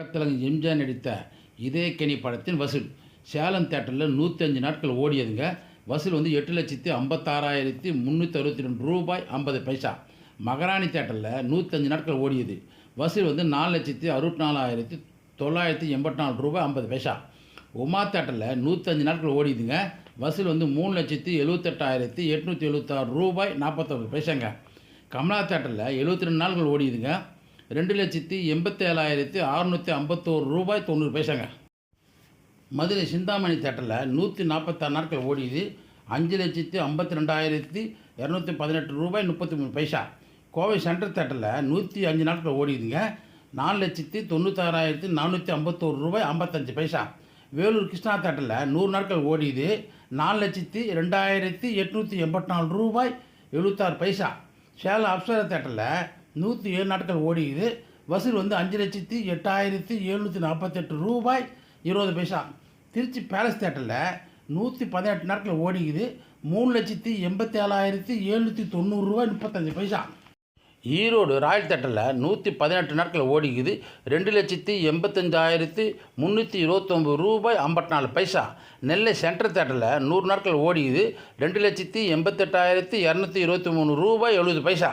பக்கத்தில் எம்ஜிஆர் நடித்த இதயக்கனி படத்தின் வசூல் சேலம் தேட்டரில் 105 நாட்கள் ஓடியதுங்க. வசூல் வந்து 8,56,362 ரூபாய் 50 பைசா. மகாராணி தேட்டரில் 105 நாட்கள் ஓடியது. வசூல் வந்து 4,64,984 ரூபாய் 50 பைசா. உமா தேட்டரில் 105 நாட்கள் ஓடிதுங்க. வசூல் வந்து 3,78,876 ரூபாய் 49 பைசாங்க. கமலா தேட்டரில் 72 நாட்கள் ஓடிதுங்க. 2,87,651 ரூபாய் 90 பைசாங்க. மதுரை சிந்தாமணி தேட்டரில் 146 நாட்கள் ஓடியது. 5,52,218 ரூபாய் 33 பைசா. கோவை சென்ட்ரல் தேட்டரில் 105 நாட்கள் ஓடிதுங்க. 4,96,451 ரூபாய் 55 பைசா. வேலூர் கிருஷ்ணா தேட்டரில் 100 நாட்கள் ஓடியது. 4,02,884 ரூபாய் 76 பைசா. சேலம் அப்சரா தேட்டரில் 107 நாட்கள் ஓடியது. வசூல் வந்து 5,08,748 ரூபாய் 20 பைசா. திருச்சி பேலஸ் தேட்டரில் 118 நாட்கள் ஓடிக்குது. 3,87,790 ரூபாய் 35 பைசா. ஈரோடு ராயல் தேட்டரில் 118 நாட்கள் ஓடிக்குது. 2,85,329 ரூபாய் 54 பைசா. நெல்லை சென்ட்ரல் தேட்டரில் 100 நாட்கள் ஓடிக்குது. 2,88,223 ரூபாய் 70 பைசா.